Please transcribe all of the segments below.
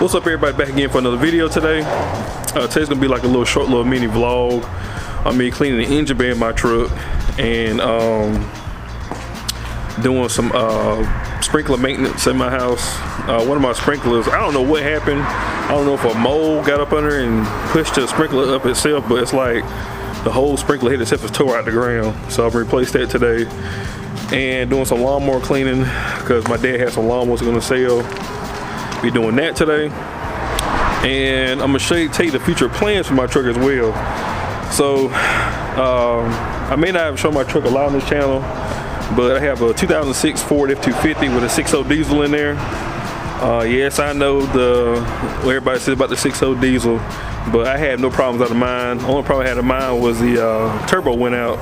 What's up, everybody? Back again for another video today. Today's gonna be like a little short little mini vlog on me cleaning the engine bay in my truck and doing some sprinkler maintenance in my house. One of my sprinklers, I don't know what happened. I don't know if a mole got up under and pushed the sprinkler up itself, but it's like the whole sprinkler head itself is tore out the ground. So I've replaced that today and doing some lawnmower cleaning because my dad has some lawnmowers gonna sell. Be doing that today, and I'm gonna tell you the future plans for my truck as well. So I may not have shown my truck a lot on this channel, but I have a 2006 Ford F-250 with a 6.0 diesel in there. Yes, I know what everybody says about the 6.0 diesel, but I had no problems out of mine. The only problem I had in mine was the turbo went out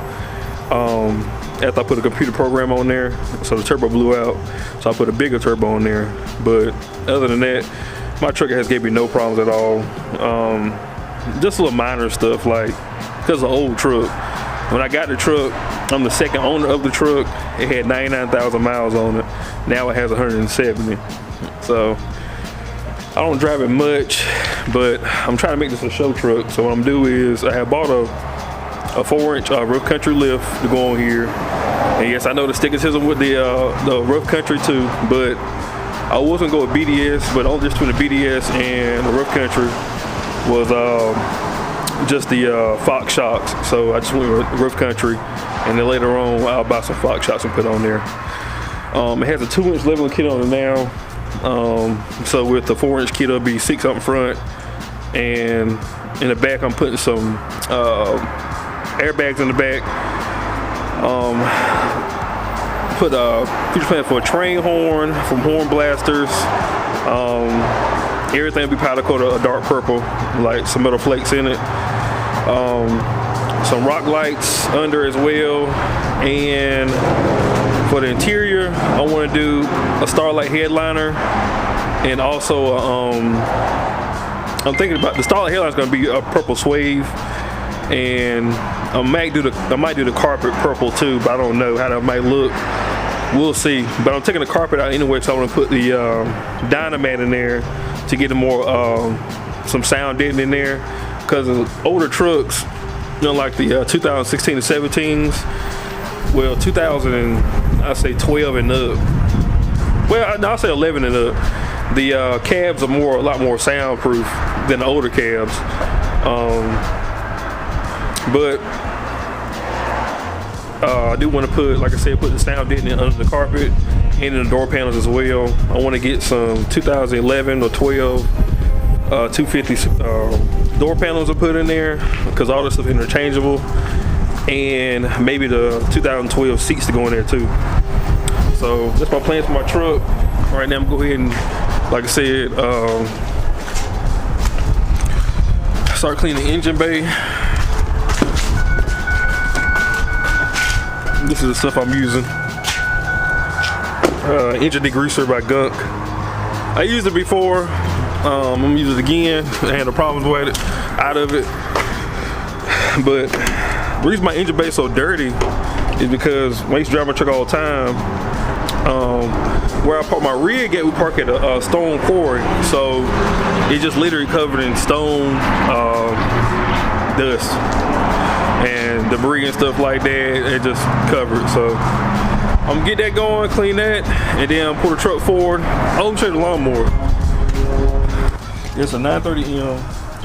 after I put a computer program on there, so the turbo blew out, so I put a bigger turbo on there. But other than that, my truck has gave me no problems at all. Just little minor stuff, like because of the old truck. When I got the truck, I'm the second owner of the truck. It had 99,000 miles on it. Now it has 170. So I don't drive it much, but I'm trying to make this a show truck. So what I'm gonna do is I have bought a 4-inch rough country lift to go on here. And yes, I know the stick and sizzle with the rough country too, but I was gonna go with BDS, but only just between the BDS and the rough country was just the Fox shocks. So I just went with rough country, and then later on I'll buy some Fox shocks and put on there. It has a 2-inch leveling kit on it now. So with the 4-inch kit, it'll be 6 up front, and in the back I'm putting some airbags in the back. Put a future plan for a train horn from Horn Blasters. Everything will be powder coated a dark purple, like some metal flakes in it. Some rock lights under as well. And for the interior, I want to do a Starlight headliner, and also I'm thinking about the Starlight headliner is going to be a purple suede, and I might do the carpet purple too, but I don't know how that might look. We'll see. But I'm taking the carpet out anyway, so I want to put the Dynamat in there to get some sound deadening in there, because the older trucks, you know, like the 2016 and 17s, well, 2012 and up. Well, I'll say 11 and up. The cabs are a lot more soundproof than the older cabs. But I do want to put, like I said, put the sound deadening under the carpet and in the door panels as well. I want to get some 2011 or 12 250 door panels to put in there, because all this stuff is interchangeable, and maybe the 2012 seats to go in there too. So that's my plans for my truck. Right now I'm going to go ahead and, like I said, start cleaning the engine bay. This is the stuff I'm using. Engine degreaser by Gunk. I used it before. I'm gonna use it again. I had no problems with it, out of it. But the reason my engine bay is so dirty is because when I used to drive my truck all the time, where I park my rig at, we park at a stone quarry. So it's just literally covered in stone, dust and debris and stuff like that. It just covered. So I'm gonna get that going, clean that, and then pull the truck forward. I'll show you the lawnmower. It's a 930M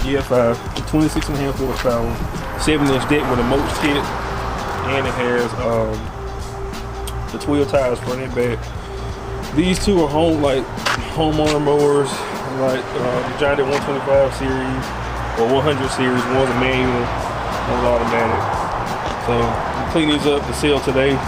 EF5, 26.5 horsepower, 7-inch deck with a mulch kit, and it has the 12 tires front and back. These two are homeowner mowers, like the John Deere 125 series or 100 series. One's a manual, one's automatic. So I'm clean these up to sell today.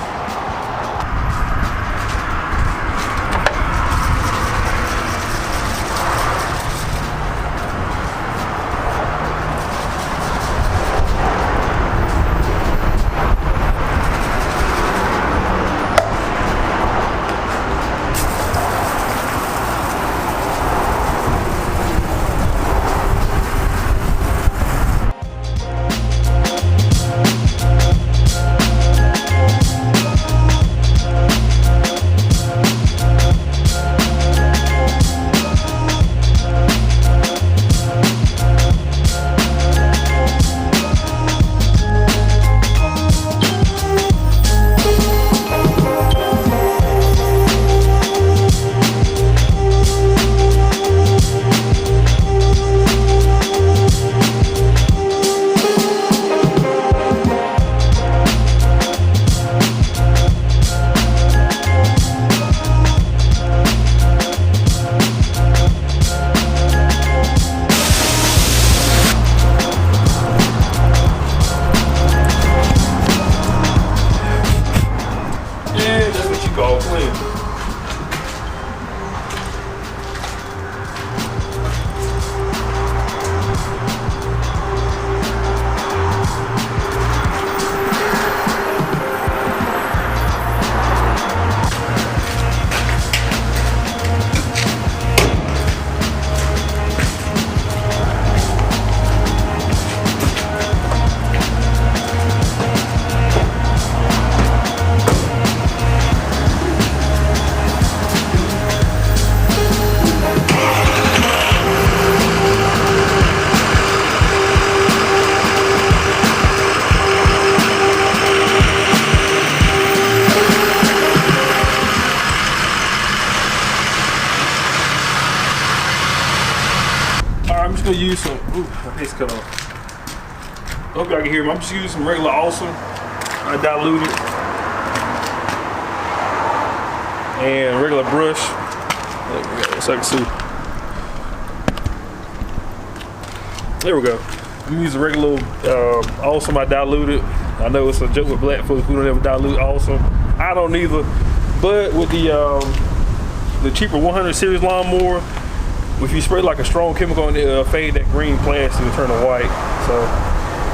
playing. I'm just gonna use some. Ooh, my face cut off. Hope y'all can hear me. I'm just using some regular Awesome, undiluted, and regular brush. So I can see. There we go. I'm using regular Awesome, undiluted. I know it's a joke with black folks who don't ever dilute Awesome. I don't either. But with the cheaper 100 series lawnmower, if you spray like a strong chemical on it, fade that green plastic and turn to white. So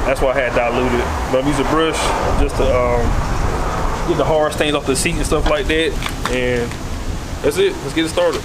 that's why I had diluted. But I'm using a brush just to get the hard stains off the seat and stuff like that. And that's it. Let's get it started.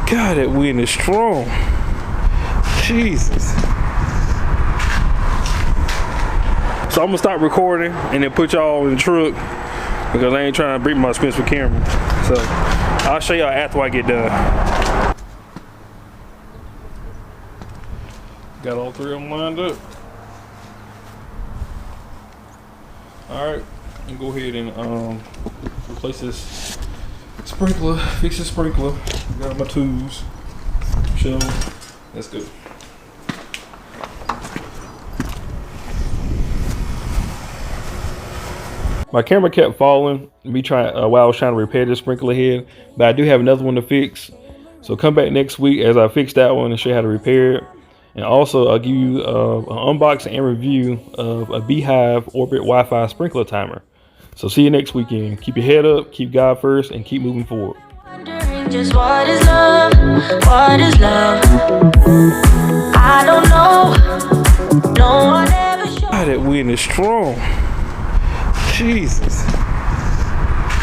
God, that wind is strong. Jesus. So I'm gonna stop recording and then put y'all in the truck because I ain't trying to break my expensive camera. So I'll show y'all after I get done. Got all three of them lined up. All right, and go ahead and replace this sprinkler, fix the sprinkler. Got my tools, shovel. Let's go. My camera kept falling while I was trying to repair this sprinkler head, but I do have another one to fix. So come back next week as I fix that one and show you how to repair it. And also I'll give you an unboxing and review of a Beehive Orbit Wi-Fi sprinkler timer. So see you next weekend. Keep your head up, keep God first, and keep moving forward. Just what is love? What is love? I don't know. No one ever showed. God, that wind is strong. Jesus.